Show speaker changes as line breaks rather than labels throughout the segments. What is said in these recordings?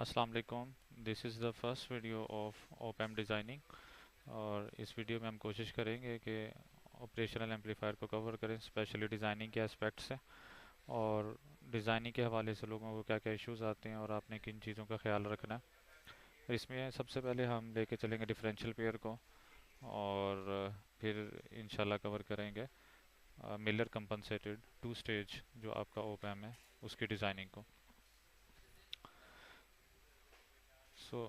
अस्सलाम वालेकुम। This is the first video of opamp designing. और इस वीडियो में हम कोशिश करेंगे कि ऑपरेशनल एम्पलीफायर को कवर करें, स्पेशली डिज़ाइनिंग के एस्पेक्ट से, और डिज़ाइनिंग के हवाले से लोगों को क्या क्या इश्यूज आते हैं और आपने किन चीज़ों का ख्याल रखना है। इसमें सबसे पहले हम लेके चलेंगे डिफरेंशियल पेयर को, और फिर इंशाल्लाह कवर करेंगे मिलर कंपनसेटेड टू स्टेज जो आपका ओपैम्प है उसकी डिज़ाइनिंग को। सो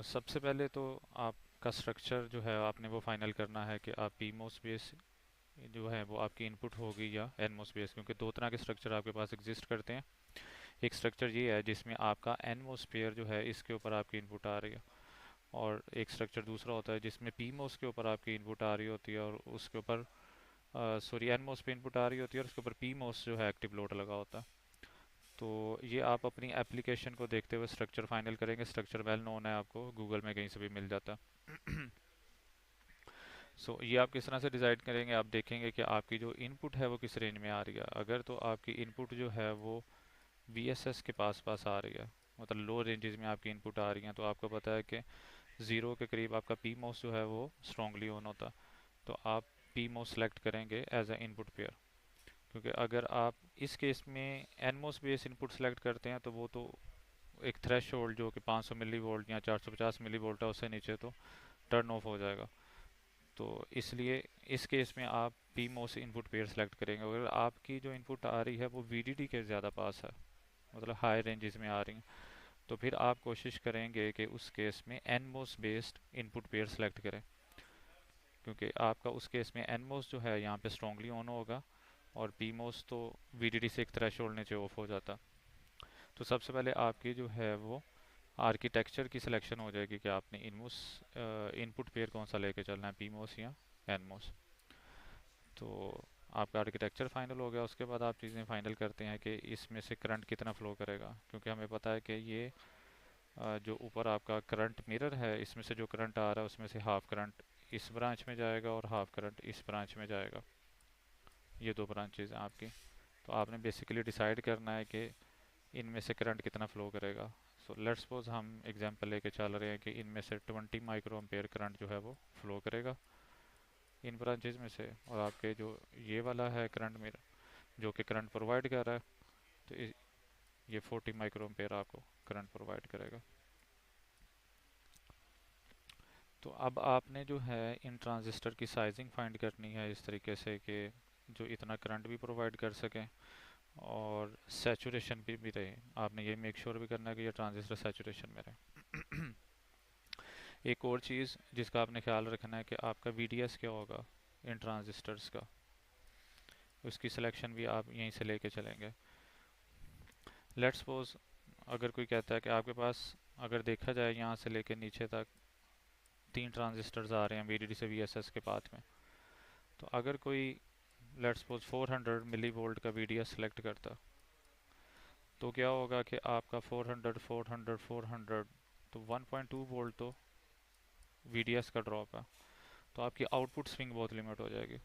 सबसे पहले तो आपका स्ट्रक्चर जो है आपने वो फाइनल करना है कि आप पीमोस बेस जो है वो आपकी इनपुट होगी या एनमोस बेस, क्योंकि दो तरह के स्ट्रक्चर आपके पास एग्जिस्ट करते हैं। एक स्ट्रक्चर ये है जिसमें आपका एनमोस पेयर जो है इसके ऊपर आपकी इनपुट आ रही है, और एक स्ट्रक्चर दूसरा होता है जिसमें पीमोस के ऊपर आपकी इनपुट आ रही होती है और उसके ऊपर सॉरी एनमोस पे इनपुट आ रही होती है और उसके ऊपर पीमोस जो है एक्टिव लोड लगा होता है। तो ये आप अपनी एप्लीकेशन को देखते हुए स्ट्रक्चर फाइनल करेंगे। स्ट्रक्चर वेल नोन है, आपको गूगल में कहीं से भी मिल जाता है। ये आप किस तरह से डिसाइड करेंगे, आप देखेंगे कि आपकी जो इनपुट है वो किस रेंज में आ रही है। अगर तो आपकी इनपुट जो है वो VSS के पास पास आ रही है, मतलब लो रेंजेस में आपकी इनपुट आ रही है, तो आपको पता है कि ज़ीरो के करीब आपका PMOS जो है वो स्ट्रांगली ऑन होता है। तो आप PMOS सेलेक्ट करेंगे एज ए इनपुट पेयर, क्योंकि अगर आप इस केस में NMOS बेस इनपुट सेलेक्ट करते हैं तो वो तो एक थ्रेश होल्ड जो कि 500 मिली वोल्ट या 450 मिली वोल्ट है उससे नीचे तो टर्न ऑफ हो जाएगा। तो इसलिए इस केस में आप PMOS इनपुट पेयर सेलेक्ट करेंगे। अगर आपकी जो इनपुट आ रही है वो VDD के ज़्यादा पास है, मतलब हाई रेंजेस में आ रही हैं, तो फिर आप कोशिश करेंगे कि उस केस में NMOS based input pair select करें, क्योंकि आपका उस केस में NMOS जो है यहाँ पे स्ट्रांगली ऑन होगा और PMOS तो VDD से एक थ्रेशोल्ड नीचे ऑफ हो जाता। तो सबसे पहले आपकी जो है वो आर्किटेक्चर की सिलेक्शन हो जाएगी कि आपने इनमोस इनपुट पेयर कौन सा लेके चलना है, PMOS या NMOS। तो आपका आर्किटेक्चर फाइनल हो गया, उसके बाद आप चीज़ें फाइनल करते हैं कि इसमें से करंट कितना फ़्लो करेगा, क्योंकि हमें पता है कि ये जो ऊपर आपका करंट मिरर है इसमें से जो करंट आ रहा है उसमें से हाफ करंट इस ब्रांच में जाएगा और हाफ करंट इस ब्रांच में जाएगा। ये दो ब्रांचेज हैं आपकी। तो आपने बेसिकली डिसाइड करना है कि इनमें से करंट कितना फ़्लो करेगा। लेट्स सपोज हम एग्जांपल लेके चल रहे हैं कि इनमें से 20 माइक्रो एम्पेयर करंट जो है वो फ़्लो करेगा इन ब्रांचेज में से, और आपके जो ये वाला है करंट में जो कि करंट प्रोवाइड कर रहा है, तो ये 40 माइक्रो एम्पेयर आपको करंट प्रोवाइड करेगा। तो अब आपने जो है इन ट्रांजिस्टर की साइजिंग फाइंड करनी है इस तरीके से कि जो इतना करंट भी प्रोवाइड कर सकें और सैचुरेशन भी रहे। आपने ये मेक श्योर भी करना है कि ये ट्रांजिस्टर सैचुरेशन में रहे। एक और चीज़ जिसका आपने ख्याल रखना है कि आपका VDS क्या होगा इन ट्रांजिस्टर्स का, उसकी सिलेक्शन भी आप यहीं से लेके चलेंगे। लेट्स सपोज अगर कोई कहता है कि आपके पास, अगर देखा जाए यहाँ से लेके नीचे तक 3 ट्रांजिस्टर्स आ रहे हैं VDD से VSS के पाथ में, तो अगर कोई लेट्स सपोज 400 मिली वोल्ट का VDS सेलेक्ट करता, तो क्या होगा कि आपका 400 400 400, तो 1.2 वोल्ट तो VDS का ड्रॉप है, तो आपकी आउटपुट स्विंग बहुत लिमिट हो जाएगी।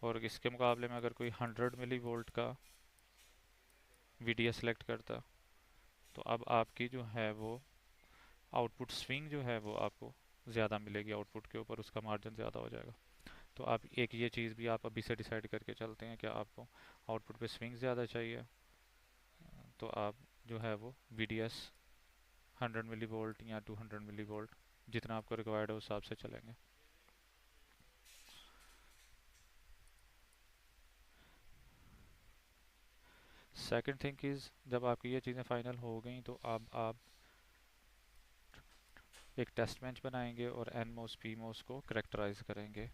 और इसके मुकाबले में अगर कोई 100 मिली वोल्ट का VDS सेलेक्ट करता, तो अब आपकी जो है वो आउटपुट स्विंग जो है वो आपको ज़्यादा मिलेगी, आउटपुट के ऊपर उसका मार्जिन ज़्यादा हो जाएगा। तो आप एक ये चीज़ भी आप अभी से डिसाइड करके चलते हैं कि आपको आउटपुट पे स्विंग ज़्यादा चाहिए, तो आप जो है वो VDS 100 मिली वोल्ट या 200 मिली वोल्ट जितना आपको रिक्वायर्ड है उस हिसाब से चलेंगे। सेकंड थिंग इज़, जब आपकी ये चीज़ें फाइनल हो गई तो अब आप एक टेस्ट बेंच बनाएंगे और NMOS PMOS को करेक्टराइज करेंगे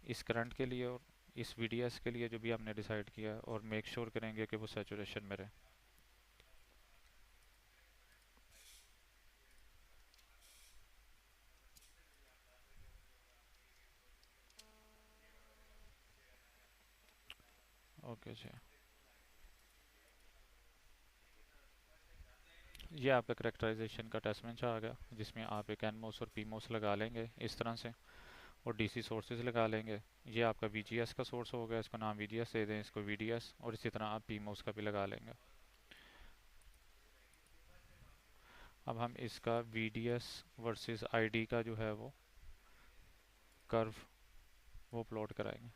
इस करंट के लिए और इस VDS के लिए जो भी हमने डिसाइड किया है, और मेक श्योर करेंगे कि वो सैचुरेशन में रहे। ओके जी, ये आपका करेक्टराइजेशन का टेस्ट बेंच आ गया, जिसमें आप एक NMOS और PMOS लगा लेंगे इस तरह से, और DC सोर्सेज लगा लेंगे। ये आपका VGS का सोर्स हो गया, इसको नाम VGS दे दें, इसको VDS, और इसी तरह आप PMOS का भी लगा लेंगे। अब हम इसका VDS वर्सेस ID का जो है वो कर्व वो प्लॉट कराएंगे।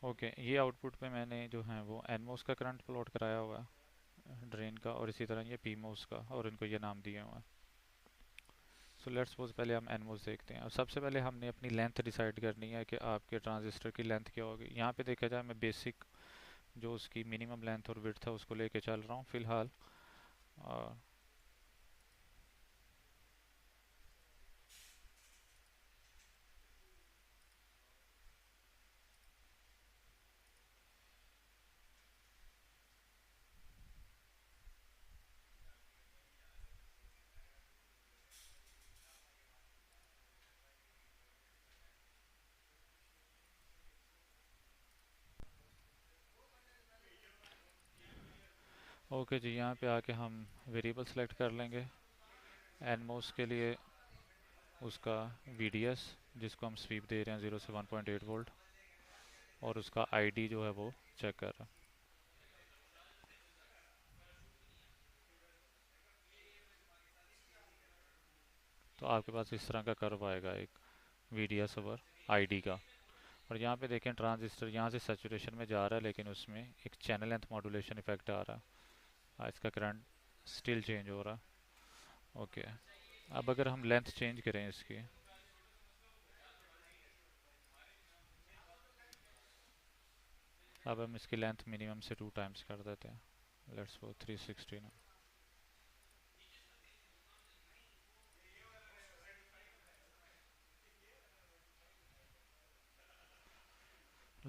ओके, ये आउटपुट पे मैंने जो है वो NMOS का करंट प्लॉट कराया हुआ है ड्रेन का, और इसी तरह ये PMOS का, और इनको ये नाम दिए हुए हैं। सो लेट्स सपोज पहले हम NMOS देखते हैं। अब सबसे पहले हमने अपनी लेंथ डिसाइड करनी है कि आपके ट्रांजिस्टर की लेंथ क्या होगी। यहाँ पे देखा जाए मैं बेसिक जो उसकी मिनिमम लेंथ और विड्थ है उसको लेके चल रहा हूँ फ़िलहाल। ओके जी, यहाँ पे आके हम वेरिएबल सेलेक्ट कर लेंगे। NMOS के लिए उसका VDS जिसको हम स्वीप दे रहे हैं 0 से 1.8 वोल्ट, और उसका ID जो है वो चेक कर रहा है। तो आपके पास इस तरह का कर्व आएगा, एक VDS ओवर ID का। और यहाँ पे देखें ट्रांजिस्टर यहाँ से सैचुरेशन में जा रहा है, लेकिन उसमें एक चैनल लेंथ मॉड्यूलेशन इफेक्ट आ रहा है। इसका करंट स्टिल चेंज हो रहा है। ओके, अब अगर हम लेंथ चेंज करें इसकी, अब हम इसकी लेंथ मिनिमम से 2 टाइम्स कर देते हैं। लेट्स गो 360 ना।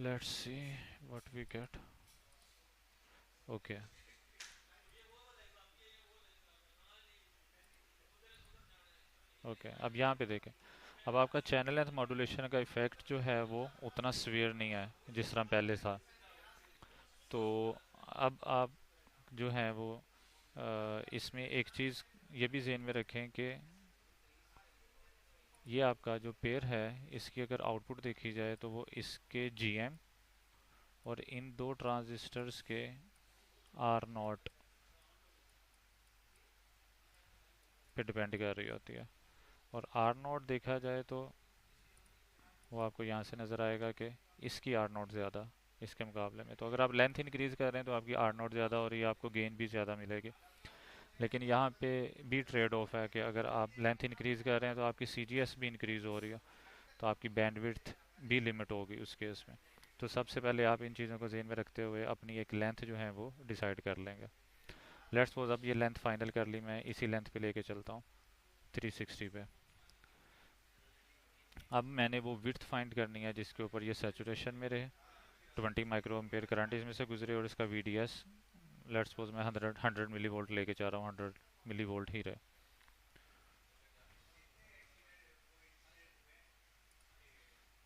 Let's see what we get. Okay, okay, अब यहाँ पे देखें, अब आपका चैनल लेंथ मॉड्यूलेशन का इफेक्ट जो है वो उतना सीवियर नहीं है जिस तरह पहले था। तो अब आप जो है वो इसमें एक चीज़ ये भी ज़हन में रखें कि ये आपका जो पेयर है इसकी अगर आउटपुट देखी जाए तो वो इसके GM और इन दो ट्रांजिस्टर्स के R0 पे डिपेंड कर रही होती है। और R0 देखा जाए तो वो आपको यहाँ से नज़र आएगा कि इसकी R0 ज़्यादा इसके मुकाबले में। तो अगर आप लेंथ इंक्रीज़ कर रहे हैं तो आपकी R0 ज़्यादा हो रही है, आपको गेन भी ज़्यादा मिलेगी। लेकिन यहाँ पे भी ट्रेड ऑफ है कि अगर आप लेंथ इंक्रीज़ कर रहे हैं तो आपकी CGS भी इंक्रीज़ हो रही है, तो आपकी बैंडविड्थ भी लिमिट होगी उस केस में। तो सबसे पहले आप इन चीज़ों को ज़हन में रखते हुए अपनी एक लेंथ जो है वो डिसाइड कर लेंगे। लेट्स सपोज अब ये लेंथ फाइनल कर ली, मैं इसी लेंथ पे लेके चलता हूँ 360 पे। अब मैंने वो विड्थ फाइंड करनी है जिसके ऊपर ये सैचुरेशन में रहे, 20 माइक्रो एम्पेयर करंट इसमें से गुजरे, और इसका VDS लेट्स सपोज मैं 100 मिली वोल्ट लेके जा रहा हूँ, 100 मिली वोल्ट ही रहे।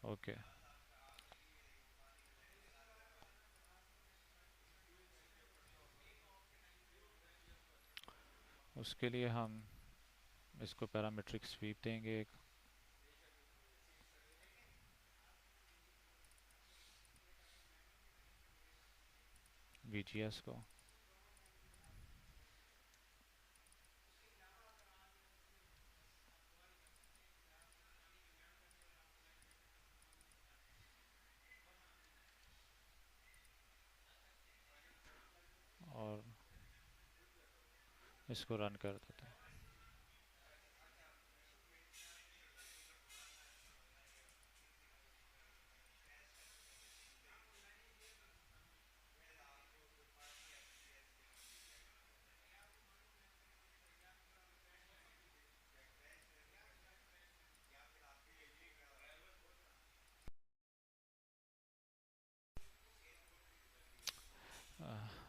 ओके, उसके लिए हम इसको पैरामीट्रिक स्वीप देंगे एक। VGS को और इसको रन कर देते हैं।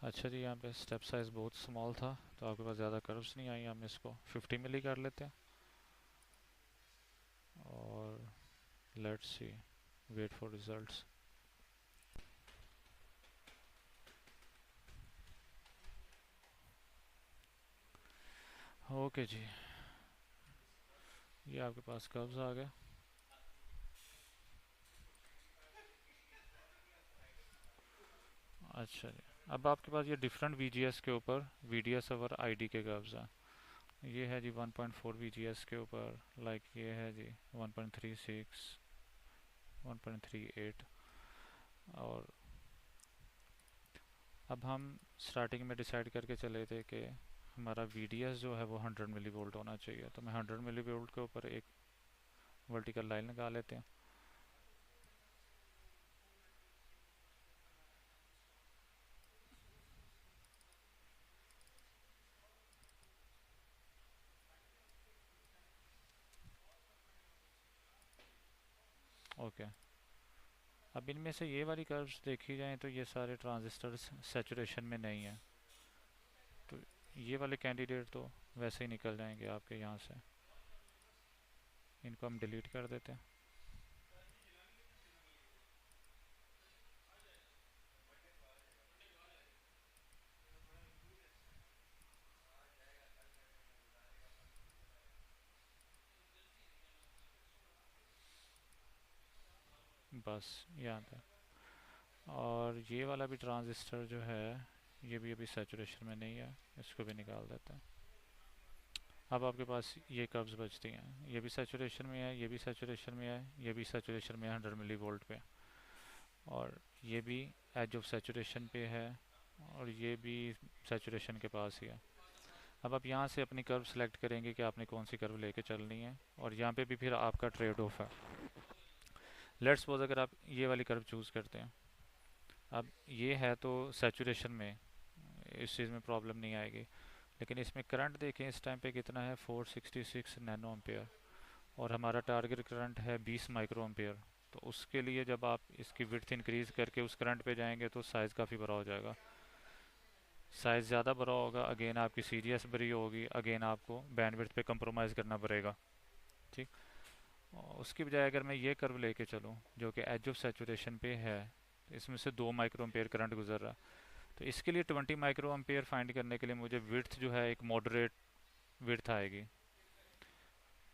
अच्छा जी, यहाँ पे स्टेप साइज बहुत स्मॉल था तो आपके पास ज़्यादा कर्व्स नहीं आई, हम इसको 50 मिली कर लेते हैं। और let's see, wait for results. Okay जी, ये आपके पास कर्व्स आ गए। अच्छा जी। अब आपके पास ये डिफरेंट वीजीएस के ऊपर वीडीएस और आईडी के कर्व्स हैं। ये है जी 1.4 वीजीएस के ऊपर, लाइक ये है जी 1.36, 1.38। और अब हम स्टार्टिंग में डिसाइड करके चले थे कि हमारा वीडीएस जो है वो 100 मिली वोल्ट होना चाहिए, तो मैं 100 मिली वोल्ट के ऊपर एक वर्टिकल लाइन लगा लेते हैं। ओके। अब इनमें से ये वाली कर्व्स देखी जाएं तो ये सारे ट्रांजिस्टर्स सैचुरेशन में नहीं है, तो ये वाले कैंडिडेट तो वैसे ही निकल जाएंगे आपके यहाँ से। इनको हम डिलीट कर देते हैं। बस यहाँ पे। और ये वाला भी ट्रांजिस्टर जो है ये भी अभी सैचुरेशन में नहीं है, इसको भी निकाल देते हैं। अब आपके पास ये कर्व्स बचती हैं, ये भी सैचुरेशन में है, ये भी सैचुरेशन में है, ये भी सैचुरेशन में है 100 मिली वोल्ट पे, और ये भी एज ऑफ सैचुरेशन पे है, और ये भी सैचुरेशन के पास ही है। अब आप यहाँ से अपनी कर्व सेलेक्ट करेंगे कि आपने कौन सी कर्व लेके चलनी है, और यहाँ पे भी फिर आपका ट्रेड ऑफ है। लेट्स सपोज अगर आप ये वाली कर्व चूज़ करते हैं, अब ये है तो सैचुरेशन में, इस चीज़ में प्रॉब्लम नहीं आएगी, लेकिन इसमें करंट देखें इस टाइम पे कितना है, 466 नैनो एम्पेयर, और हमारा टारगेट करंट है 20 माइक्रो एम्पेयर। तो उसके लिए जब आप इसकी विड्थ इंक्रीज़ करके उस करंट पे जाएंगे तो साइज़ काफ़ी बड़ा हो जाएगा। साइज़ ज़्यादा बड़ा होगा, अगेन आपकी सीरीएस बड़ी होगी, अगेन आपको बैंडविड्थ पे कंप्रोमाइज़ करना पड़ेगा। ठीक। उसकी बजाय अगर मैं ये कर्व लेके चलूँ जो कि एज ऑफ सैचुरेशन पे है, इसमें से 2 माइक्रो एम्पेयर करंट गुजर रहा है, तो इसके लिए 20 माइक्रो एम्पेयर फाइंड करने के लिए मुझे विड्थ जो है एक मॉडरेट विड्थ आएगी।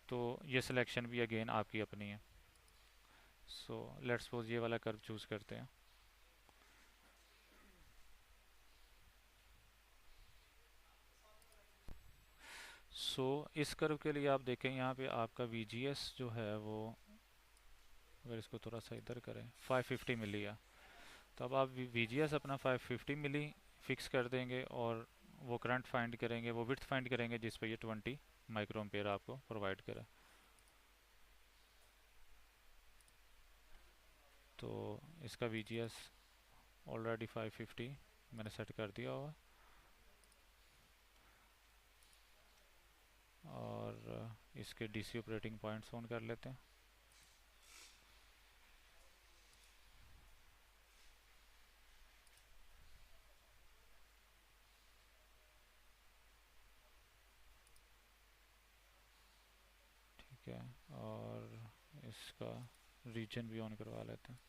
तो ये सिलेक्शन भी अगेन आपकी अपनी है। सो लेट्स सपोज ये वाला कर्व चूज़ करते हैं। इस कर्व के लिए आप देखें यहाँ पे आपका VGS जो है वो, अगर इसको थोड़ा सा इधर करें, 550 मिली है। तो अब आप VGS अपना 550 मिली फिक्स कर देंगे, और वो करंट फाइंड करेंगे, वो विड्थ फाइंड करेंगे जिस पर ये 20 माइक्रो एम्पेयर आपको प्रोवाइड करे। तो इसका VGS ऑलरेडी 550 मैंने सेट कर दिया हुआ, और इसके DC ऑपरेटिंग पॉइंट्स ऑन कर लेते हैं। ठीक है, और इसका रीजन भी ऑन करवा लेते हैं।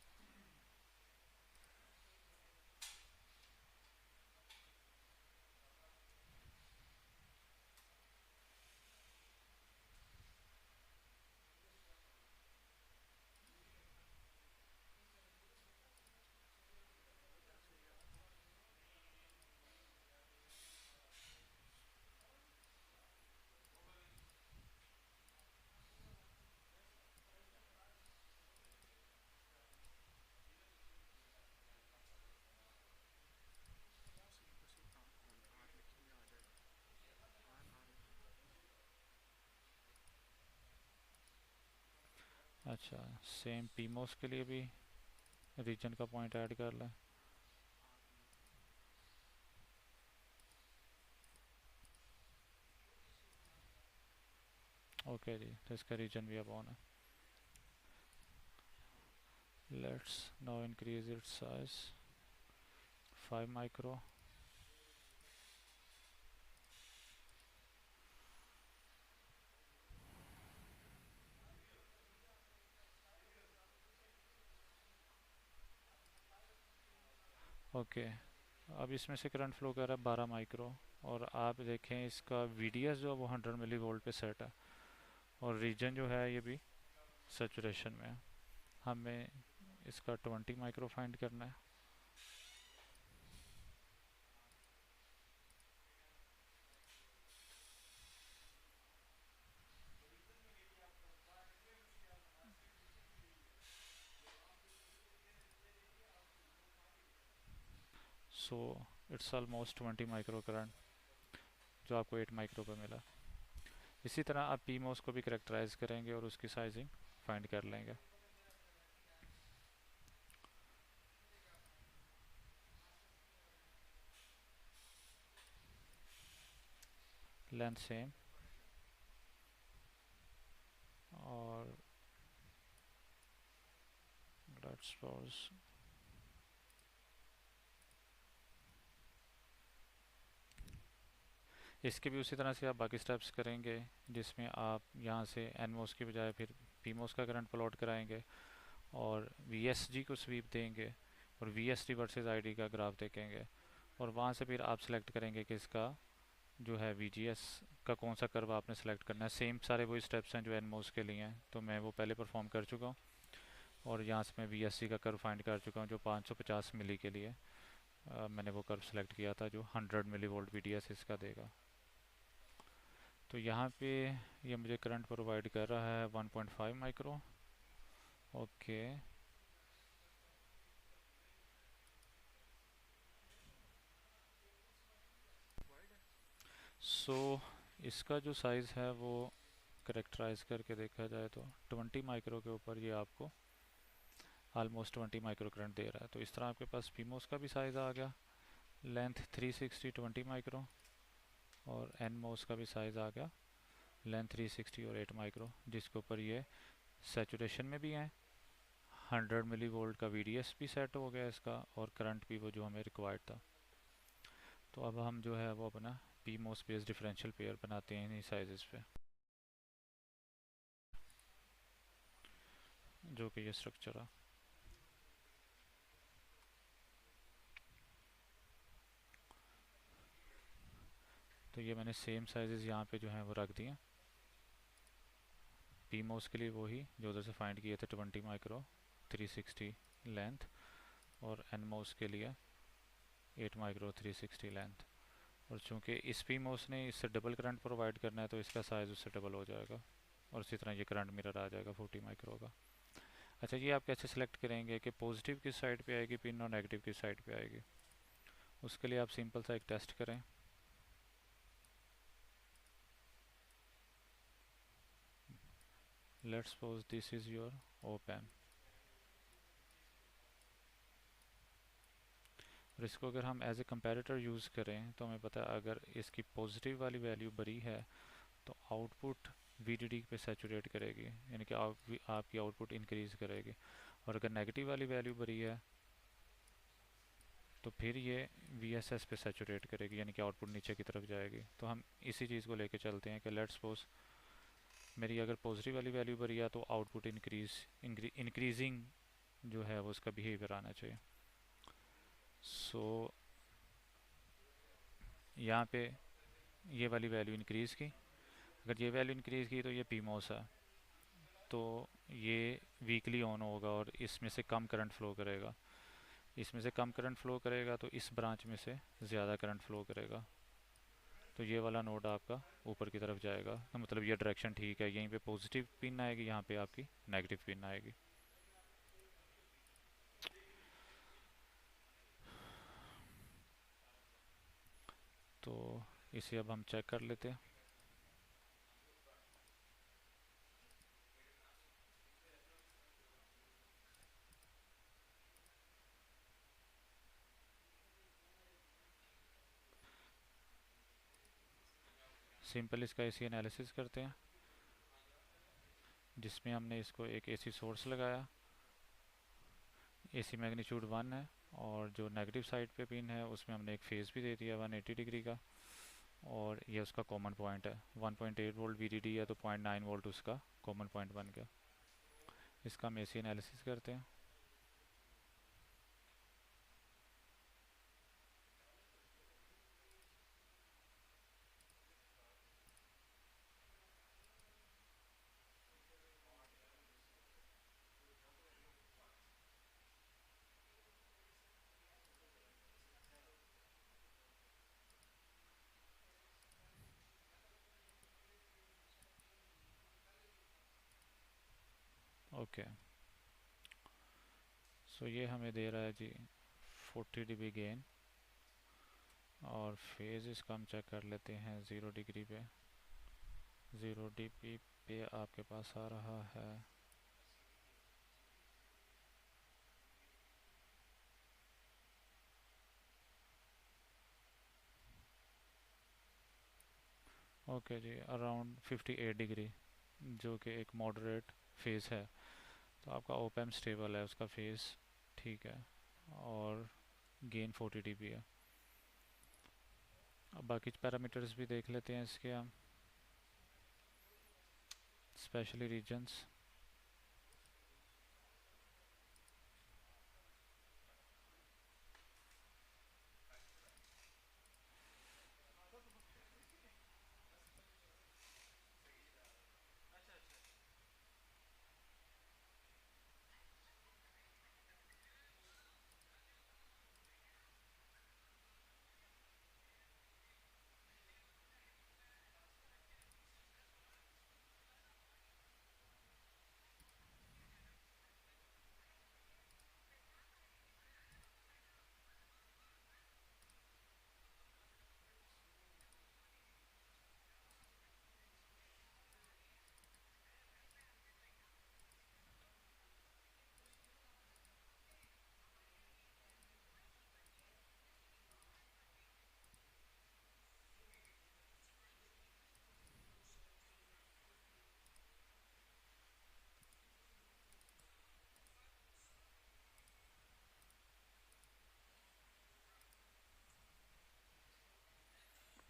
अच्छा, सेम पीमोस के लिए भी रीजन का पॉइंट ऐड कर लें। ओके जी, तो इसका रीजन भी अब ऑन है। Let's now increase its size 5 micro. Okay. अब इसमें से करंट फ्लो कर रहा है 12 माइक्रो, और आप देखें इसका VDS जो है वो 100 मिली वोल्ट पे सेट है, और रीजन जो है ये भी सेचुरेशन में है। हमें इसका 20 माइक्रो फाइंड करना है। So it's almost 20 micro current जो आपको 8 माइक्रो पर मिला। इसी तरह आप पी मॉस को भी करेक्टराइज करेंगे और उसकी साइजिंग फाइंड कर लेंगे। लेंथ सेम, और लेट्स सपोज इसके भी उसी तरह से आप बाकी स्टेप्स करेंगे, जिसमें आप यहाँ से एन मॉस की बजाय फिर पी मॉस का करंट प्लॉट कराएंगे और वी एस जी को स्वीप देंगे और V S T versus I D का ग्राफ देखेंगे, और वहाँ से फिर आप सेलेक्ट करेंगे कि इसका जो है वी जी एस का कौन सा कर्व आपने सेलेक्ट करना है। सेम सारे वही स्टेप्स हैं जो एन मॉस के लिए हैं, तो मैं वो पहले परफॉर्म कर चुका हूँ। और यहाँ से मैं वी एस सी का कर्व फाइंड कर चुका हूँ जो 550 मिली के लिए मैंने वो कर्व सेलेक्ट किया था, जो 100 millivolt V D S इसका देगा। तो यहाँ पे ये मुझे करंट प्रोवाइड कर रहा है 1.5 माइक्रो। ओके, सो इसका जो साइज़ है वो करेक्टराइज करके देखा जाए तो 20 माइक्रो के ऊपर ये आपको ऑलमोस्ट 20 माइक्रो करंट दे रहा है। तो इस तरह आपके पास पीमोस का भी साइज़ आ गया, लेंथ 360 20 माइक्रो, और एन मोस का भी साइज़ आ गया, लेंथ 360 और 8 माइक्रो, जिसके ऊपर ये सैचुरेशन में भी है। 100 मिली वोल्ट का वीडीएस भी सेट हो गया इसका, और करंट भी वो जो हमें रिक्वायर्ड था। तो अब हम जो है वो अपना पी मोस बेस्ड डिफरेंशियल पेयर बनाते हैं इन्हीं साइजेस पे, जो कि ये स्ट्रक्चर है। तो ये मैंने सेम साइजेस यहाँ पे जो हैं वो रख दिए। पी मोस के लिए वही जो उधर से फाइंड किए थे 20 माइक्रो 360 लेंथ, और एन मोस के लिए 8 माइक्रो 360 लेंथ। और चूंकि इस पी मोस ने इससे डबल करंट प्रोवाइड करना है तो इसका साइज़ उससे डबल हो जाएगा, और इसी तरह ये करंट मिरर आ जाएगा 40 माइक्रो का। अच्छा, ये आप कैसे सेलेक्ट करेंगे कि पॉजिटिव किस साइड पे आएगी पिन और नेगेटिव किस साइड पे आएगी? उसके लिए आप सिंपल सा एक टेस्ट करें। Let's suppose this is your op amp, और इसको अगर हम एज ए कंपैरेटर यूज़ करें तो हमें पता है अगर इसकी पॉजिटिव वाली वैल्यू बड़ी है तो आउटपुट वीडीडी पे सैचुरेट करेगी, यानी कि आपकी आउटपुट इंक्रीज़ करेगी। और अगर नेगेटिव वाली वैल्यू बड़ी है तो फिर ये वी एस एस पे सैचुरेट करेगी, यानी कि आउटपुट नीचे की तरफ जाएगी। तो हम इसी चीज़ को लेके चलते हैं कि लेट्स सपोज मेरी अगर पॉजिटिव वाली वैल्यू बड़ी है तो आउटपुट इंक्रीजिंग जो है वो उसका बिहेवियर आना चाहिए। सो यहाँ पे ये वाली वैल्यू इंक्रीज़ की, अगर ये वैल्यू इंक्रीज़ की तो ये पी मॉस है, तो ये वीकली ऑन होगा और इसमें से कम करंट फ्लो करेगा। इसमें से कम करंट फ्लो करेगा तो इस ब्रांच में से ज़्यादा करंट फ्लो करेगा। तो ये वाला नोड आपका ऊपर की तरफ जाएगा, तो मतलब ये डायरेक्शन ठीक है। यहीं पे पॉजिटिव पिन आएगी, यहाँ पे आपकी नेगेटिव पिन आएगी। तो इसे अब हम चेक कर लेते हैं। सिंपल इसका एसी एनालिसिस करते हैं, जिसमें हमने इसको एक एसी सोर्स लगाया, एसी मैग्नीट्यूड 1 है, और जो नेगेटिव साइड पे पिन है उसमें हमने एक फेज़ भी दे दिया 180 डिग्री का, और ये उसका कॉमन पॉइंट है। 1.8 वोल्ट वीडीडी है तो 0.9 वोल्ट उसका कॉमन पॉइंट बन गया। इसका हम एसी एनालिसिस करते हैं। ओके, सो ये हमें दे रहा है जी 40 dB गेन और फेज़ इसका हम चेक कर लेते हैं 0 डिग्री पे। 0 डिग्री पे आपके पास आ रहा है ओके जी अराउंड 58 डिग्री, जो कि एक मॉडरेट फेज़ है। तो आपका ओपैम स्टेबल है, उसका फेज़ ठीक है, और गेन 40 dB है। अब बाकी पैरामीटर्स भी देख लेते हैं इसके हम, स्पेशली रीजन्स।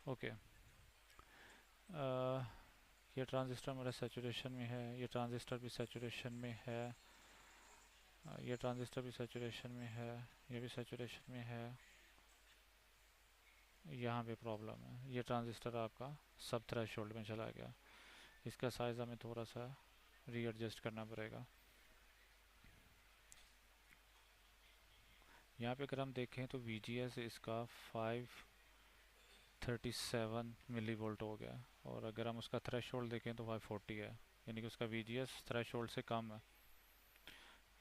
ओके, ये ट्रांजिस्टर मेरा सैचुरेशन में है, ये ट्रांजिस्टर भी सैचुरेशन में है, ये ट्रांजिस्टर भी सैचुरेशन में है, ये भी सैचुरेशन में है। यहाँ पे प्रॉब्लम है, ये ट्रांजिस्टर आपका सब थ्रेशोल्ड में चला गया। इसका साइज़ हमें थोड़ा सा रीएडजस्ट करना पड़ेगा। यहाँ पे अगर हम देखें तो VGS इसका 537 मिली वोल्ट हो गया, और अगर हम उसका थ्रेशोल्ड देखें तो 540 है, यानी कि उसका VGS थ्रेशोल्ड से कम है,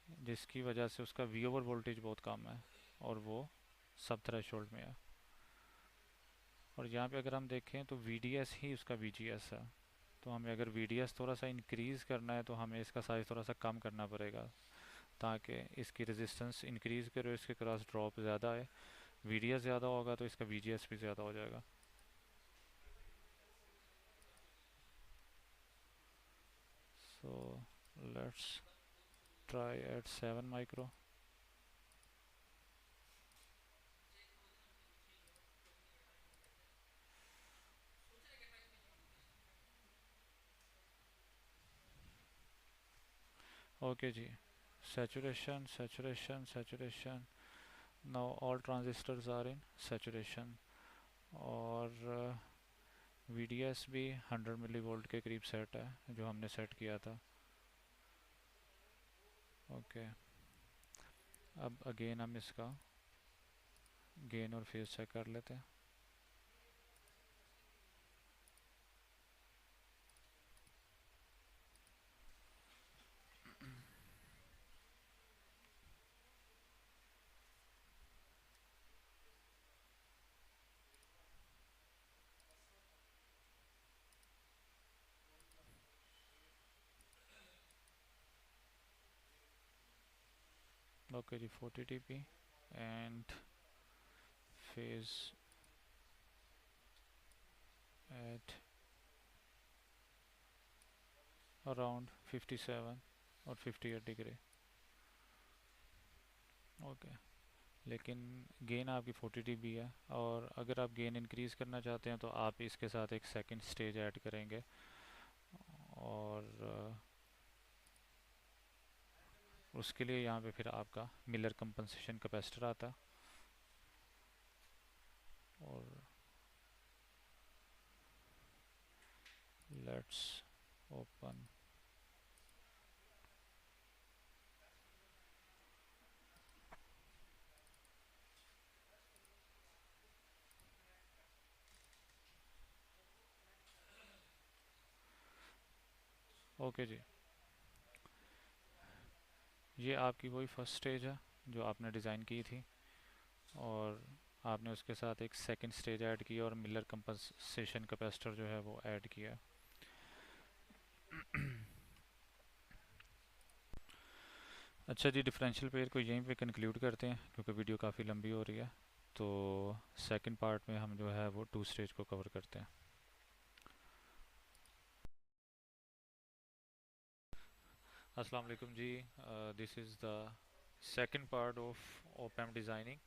जिसकी वजह से उसका वी ओवर वोल्टेज बहुत कम है, और वो सब थ्रेशोल्ड में है। और यहाँ पे अगर हम देखें तो VDS ही उसका VGS है। तो हमें अगर VDS थोड़ा सा इंक्रीज़ करना है तो हमें इसका साइज़ थोड़ा सा कम करना पड़ेगा, ताकि इसकी रेजिस्टेंस इंक्रीज़ करे, इसके क्रॉस ड्रॉप ज़्यादा है। VDS ज़्यादा होगा तो इसका VGS भी ज़्यादा हो जाएगा। So let's try at 7 micro. Okay जी, saturation saturation saturation, now all transistors are in saturation, और VDS भी 100 मिली वोल्ट के करीब सेट है जो हमने सेट किया था। ओके, अब अगेन हम इसका गेन और फेज चेक कर लेते हैं। ओके जी, 40 dB and phase at around 57 और 58 डिग्री। ओके, लेकिन गेन आपकी 40 dB है, और अगर आप गेन इंक्रीज़ करना चाहते हैं तो आप इसके साथ एक सेकंड स्टेज ऐड करेंगे, और उसके लिए यहाँ पे फिर आपका मिलर कंपनसेशन कैपेसिटर आता, और लेट्स ओपन। ओके जी, ये आपकी वही फर्स्ट स्टेज है जो आपने डिज़ाइन की थी, और आपने उसके साथ एक सेकंड स्टेज ऐड किया और मिलर कंपनसेशन कैपेसिटर जो है वो ऐड किया। अच्छा जी, डिफरेंशियल पेयर को यहीं पे कंक्लूड करते हैं क्योंकि वीडियो काफ़ी लंबी हो रही है। तो सेकंड पार्ट में हम जो है वो टू स्टेज को कवर करते हैं। अस्सलाम वालेकुम जी, this is the second part of opamp designing.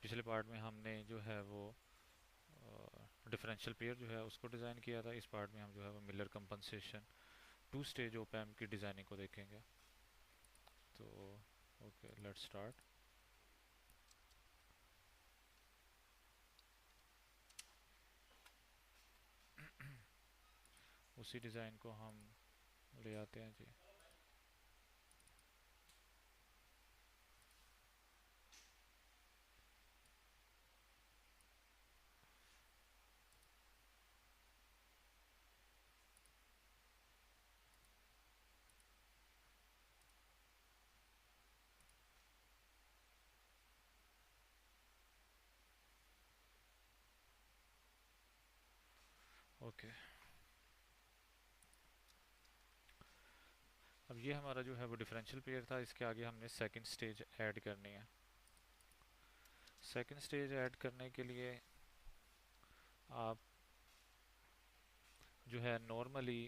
पिछले पार्ट में हमने जो है वो डिफरेंशियल पेयर जो है उसको डिज़ाइन किया था। इस पार्ट में हम जो है वो Miller compensation two stage op amp की डिज़ाइनिंग को देखेंगे। तो ओके, लेट्स स्टार्ट। उसी डिज़ाइन को हम ले आते हैं जी। ओके, अब ये हमारा जो है वो डिफरेंशियल पेयर था। इसके आगे हमने सेकंड स्टेज ऐड करनी है। सेकंड स्टेज ऐड करने के लिए आप जो है नॉर्मली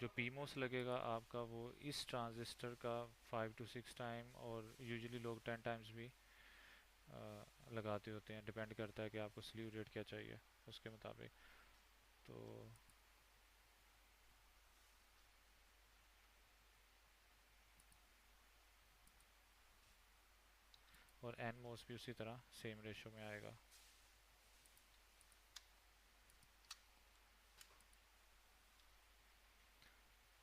जो पीमोस लगेगा आपका वो इस ट्रांजिस्टर का 5 to 6 टाइम, और यूजुअली लोग 10 टाइम्स भी लगाते होते हैं। डिपेंड करता है कि आपको स्लीव रेट क्या चाहिए उसके मुताबिक। तो और एन मोस भी उसी तरह सेम रेशो में आएगा।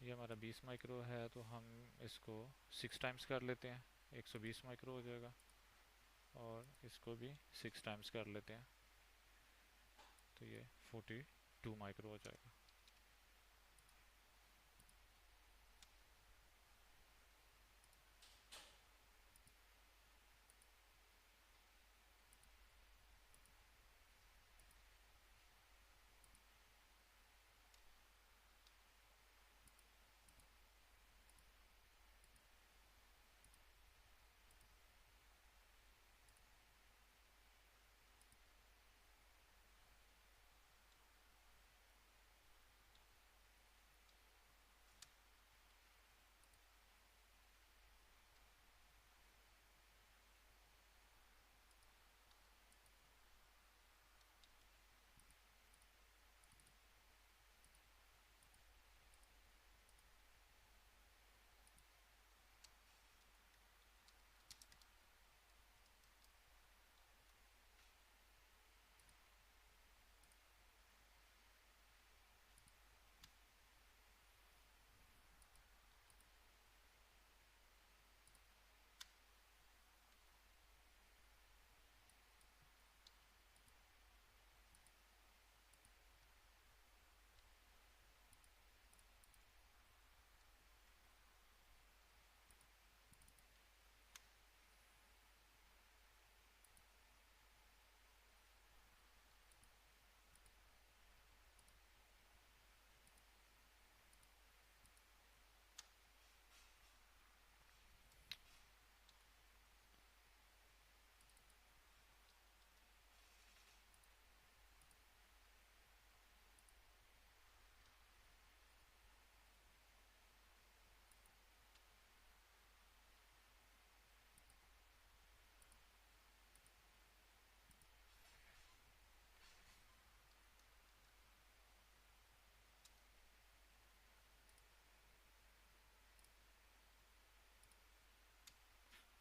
ये हमारा 20 माइक्रो है तो हम इसको 6 टाइम्स कर लेते हैं, 120 माइक्रो हो जाएगा। और इसको भी 6 टाइम्स कर लेते हैं तो ये 42 माइक्रो हो जाएगा।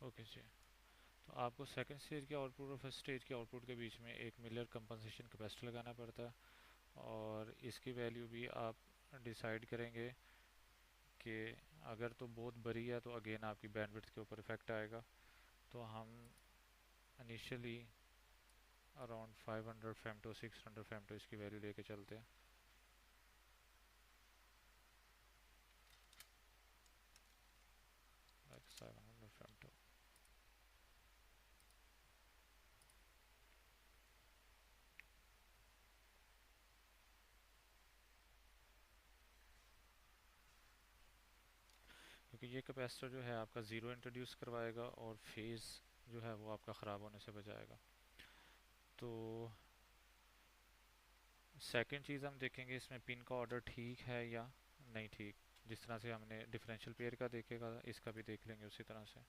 ओके जी, तो आपको सेकंड स्टेज के आउटपुट और फर्स्ट स्टेज के आउटपुट के बीच में एक मिलर कंपनसेशन कैपेसिटर लगाना पड़ता है। और इसकी वैल्यू भी आप डिसाइड करेंगे कि अगर तो बहुत बड़ी है तो अगेन आपकी बैंडविड्थ के ऊपर इफेक्ट आएगा। तो हम इनिशियली अराउंड 500 फेमटो 600 फेमटो इसकी वैल्यू लेके चलते हैं। Like 700 femto. क्योंकि ये कैपेसिटर जो है आपका ज़ीरो इंट्रोड्यूस करवाएगा और फेज़ जो है वो आपका ख़राब होने से बचाएगा। तो सेकंड चीज़ हम देखेंगे इसमें पिन का ऑर्डर ठीक है या नहीं ठीक। जिस तरह से हमने डिफरेंशियल पेयर का देखेगा इसका भी देख लेंगे उसी तरह से।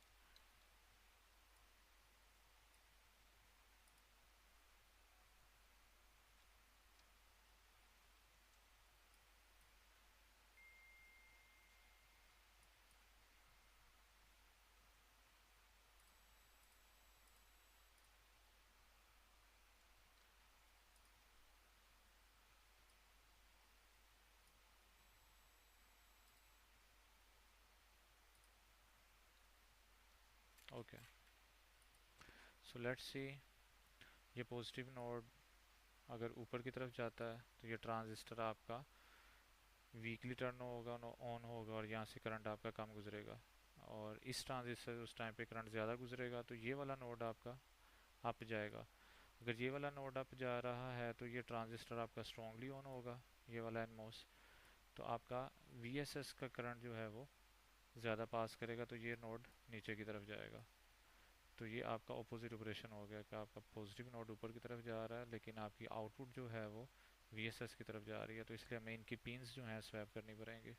Okay, so let's see. ये पॉजिटिव नोड अगर ऊपर की तरफ जाता है तो ये ट्रांजिस्टर आपका वीकली टर्न होगा, ऑन होगा और यहाँ से करंट आपका कम गुजरेगा। और इस ट्रांजिस्टर उस टाइम पे करंट ज़्यादा गुजरेगा तो ये वाला नोड आपका अप जाएगा। अगर ये वाला नोड अप जा रहा है तो ये ट्रांजिस्टर आपका स्ट्रांगली ऑन होगा, ये वाला एनमोस। तो आपका वीएसएस का करंट जो है वो ज़्यादा पास करेगा तो ये नोड नीचे की तरफ जाएगा। तो ये आपका ऑपोजिट ऑपरेशन हो गया कि आपका पॉजिटिव नोड ऊपर की तरफ जा रहा है लेकिन आपकी आउटपुट जो है वो वीएसएस की तरफ जा रही है। तो इसलिए हमें इनकी पिन्स जो हैं स्वैप करनी पड़ेंगी।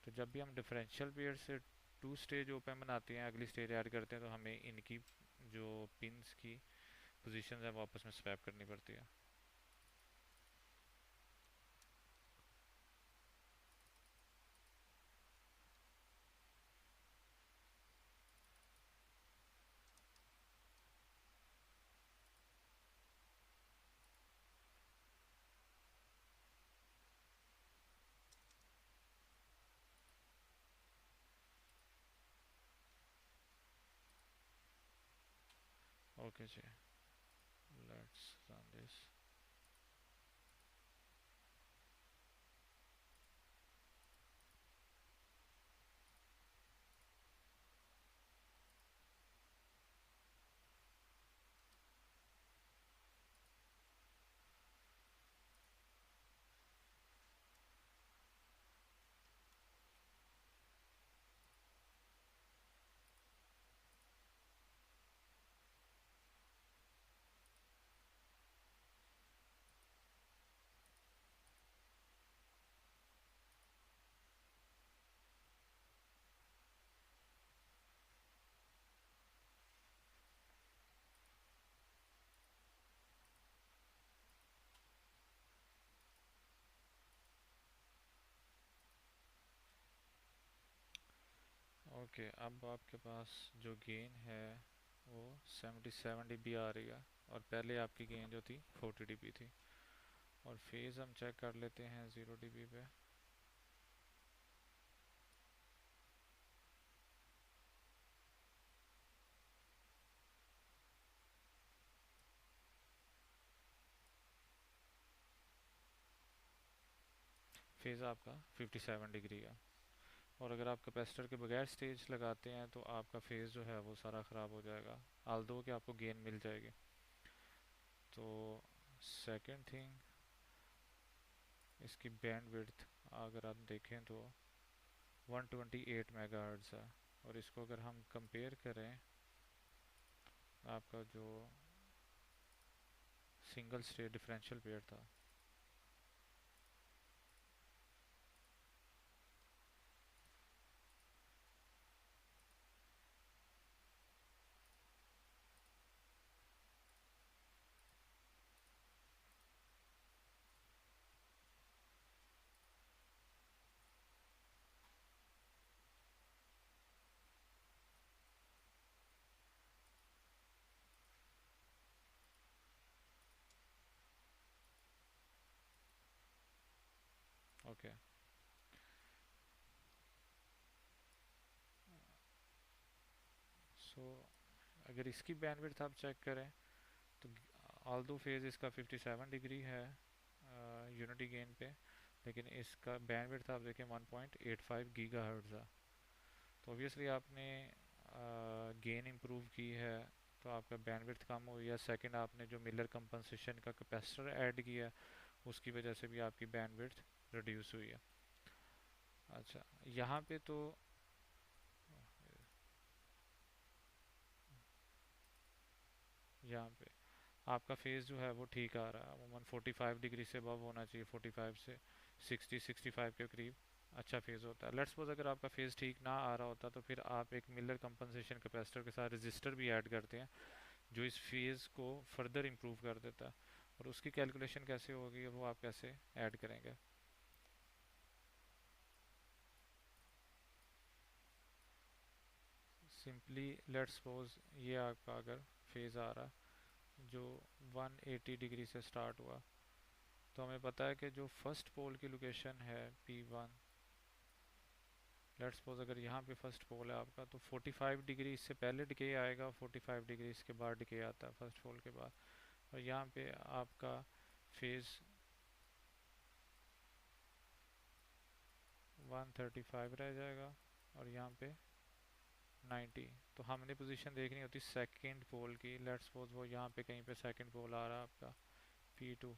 तो जब भी हम डिफरेंशियल पेयर से टू स्टेज ओपन बनाते हैं, अगली स्टेज ऐड करते हैं, तो हमें इनकी जो पिन्स की पोजीशंस है वो आपस में स्वैप करनी पड़ती है। ओके जी, लेट्स रन दिस। ओके, अब आपके पास जो गेन है वो 77 dB आ रही है और पहले आपकी गेन जो थी 40 dB थी। और फेज़ हम चेक कर लेते हैं 0 dB पे। फेज़ आपका 57 डिग्री का। और अगर आप कैपेसिटर के बगैर स्टेज लगाते हैं तो आपका फेज़ जो है वो सारा ख़राब हो जाएगा, आल्दो कि आपको गेन मिल जाएगी। तो सेकंड थिंग, इसकी बैंड विड्थ अगर आप देखें तो 128 मेगाहर्ट्ज़ है। और इसको अगर हम कंपेयर करें आपका जो सिंगल स्टेज डिफरेंशियल पेयर था, ओके, सो अगर इसकी बैंडविड्थ आप चेक करें तो आल्दो फेज़ इसका 57 डिग्री है यूनिटी गेन पे, लेकिन इसका बैंडविड्थ आप देखें 1.85 गीगाहर्ट्ज़ है। तो ऑब्वियसली आपने गेन इम्प्रूव की है तो आपका बैंडविड्थ कम हुई है। सेकंड, आपने जो मिलर कंपनसेशन का कैपेसिटर ऐड किया उसकी वजह से भी आपकी बैंडविड्थ रिड्यूस हुई है। अच्छा, यहाँ पे तो यहाँ पे आपका फेज़ जो है वो ठीक आ रहा है, अमूमन 45 डिग्री से अबव होना चाहिए, 45 से 60-65 के करीब अच्छा फेज़ होता है। लेट्स सपोज अगर आपका फेज़ ठीक ना आ रहा होता तो फिर आप एक मिलर कंपनसेशन कैपेसिटर के साथ रजिस्टर भी ऐड करते हैं जो इस फेज़ को फर्दर इम्प्रूव कर देता है। और उसकी कैलकुलेशन कैसे होगी वो आप कैसे ऐड करेंगे? सिंपली लेट्स सपोज ये आपका अगर फेज़ आ रहा जो 180 डिग्री से स्टार्ट हुआ, तो हमें पता है कि जो फर्स्ट पोल की लोकेशन है P1, लेट्स सपोज अगर यहाँ पे फर्स्ट पोल है आपका, तो 45 डिग्री इससे पहले डिके आएगा, 45 डिग्री इसके बाद डिके आता है फर्स्ट पोल के बाद। और यहाँ पे आपका फेज़ 135 रह जाएगा और यहाँ पे 90। तो हमने पोजीशन देखनी होती सेकंड पोल की, लेट्स सपोज वो यहाँ पे कहीं पे सेकंड पोल आ रहा है आपका P2,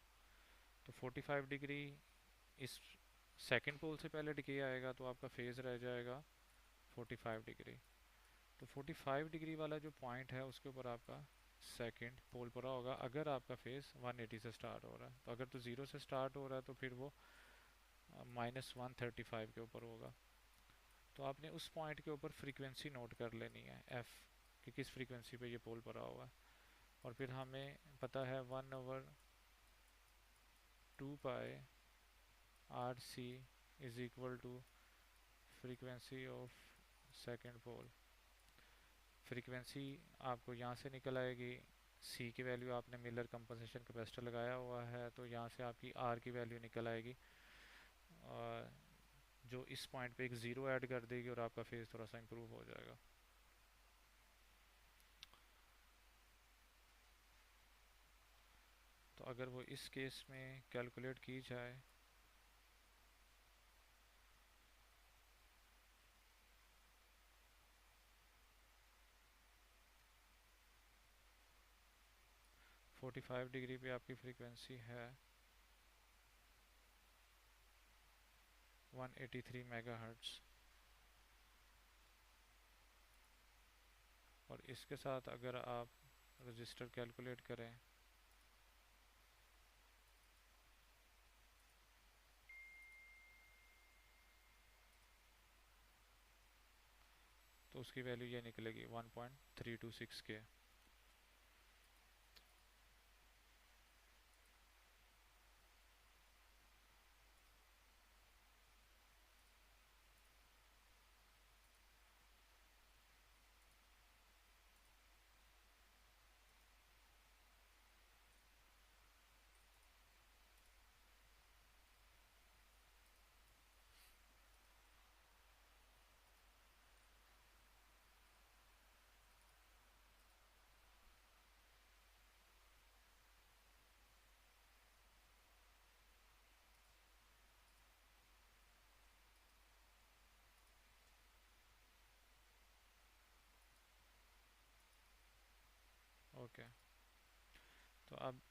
तो 45 डिग्री इस सेकंड पोल से पहले डिके आएगा तो आपका फेज़ रह जाएगा 45 डिग्री। तो 45 डिग्री वाला जो पॉइंट है उसके ऊपर आपका सेकंड पोल पूरा होगा अगर आपका फेज़ 180 से स्टार्ट हो रहा है। तो अगर तो ज़ीरो से स्टार्ट हो रहा है तो फिर वो -135 के ऊपर होगा। तो आपने उस पॉइंट के ऊपर फ्रीक्वेंसी नोट कर लेनी है एफ़ कि किस फ्रीक्वेंसी पे ये पोल पड़ा हुआ है। और फिर हमें पता है 1/2 pi R C is equal to frequency of second pole. Frequency आपको यहाँ से निकल आएगी, सी की वैल्यू आपने मिलर कंपनसेशन कैपेसिटर लगाया हुआ है तो यहाँ से आपकी आर की वैल्यू निकल आएगी, और जो इस पॉइंट पे एक ज़ीरो ऐड कर देगी और आपका फेज़ थोड़ा सा इम्प्रूव हो जाएगा। तो अगर वो इस केस में कैलकुलेट की जाए, फोर्टी फाइव डिग्री पे आपकी फ्रीक्वेंसी है 183 मेगाहर्ट्ज़, और इसके साथ अगर आप रजिस्टर कैलकुलेट करें तो उसकी वैल्यू ये निकलेगी 1.326 के। ओके, तो अब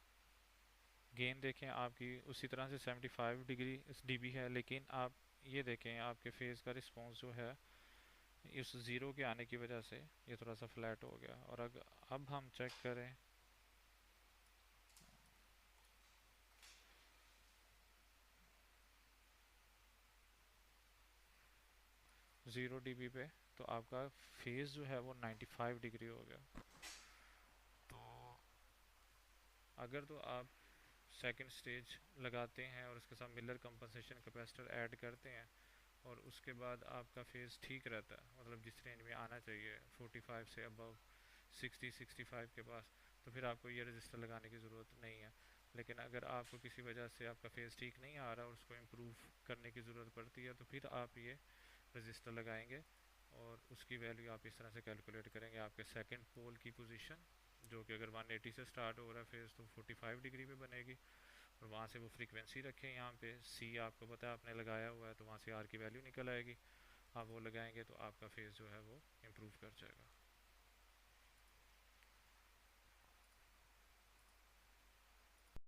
गेन देखें आपकी उसी तरह से 75 डिग्री डीबी है, लेकिन आप ये देखें आपके फेज़ का रिस्पॉन्स जो है इस ज़ीरो के आने की वजह से ये थोड़ा सा फ्लैट हो गया। और अगर अब हम चेक करें ज़ीरो डीबी पे, तो आपका फेज़ जो है वो 95 डिग्री हो गया। तो अगर तो आप सेकंड स्टेज लगाते हैं और उसके साथ मिलर कंपनसेशन कैपेसिटर ऐड करते हैं और उसके बाद आपका फेज़ ठीक रहता है, मतलब जिस रेंज में आना चाहिए 45 से अबव 60-65 के पास, तो फिर आपको ये रजिस्टर लगाने की ज़रूरत नहीं है। लेकिन अगर आपको किसी वजह से आपका फेज़ ठीक नहीं आ रहा और उसको इम्प्रूव करने की ज़रूरत पड़ती है तो फिर आप ये रजिस्टर लगाएंगे और उसकी वैल्यू आप इस तरह से कैलकुलेट करेंगे आपके सेकंड पोल की पोजीशन, जो कि अगर 180 से स्टार्ट हो रहा है फेज़ तो 45 डिग्री पे बनेगी, और वहाँ से वो फ्रीक्वेंसी रखें यहाँ पे सी आपको पता है आपने लगाया हुआ है, तो वहाँ से आर की वैल्यू निकल आएगी, आप वो लगाएंगे तो आपका फेज़ जो है वो इम्प्रूव कर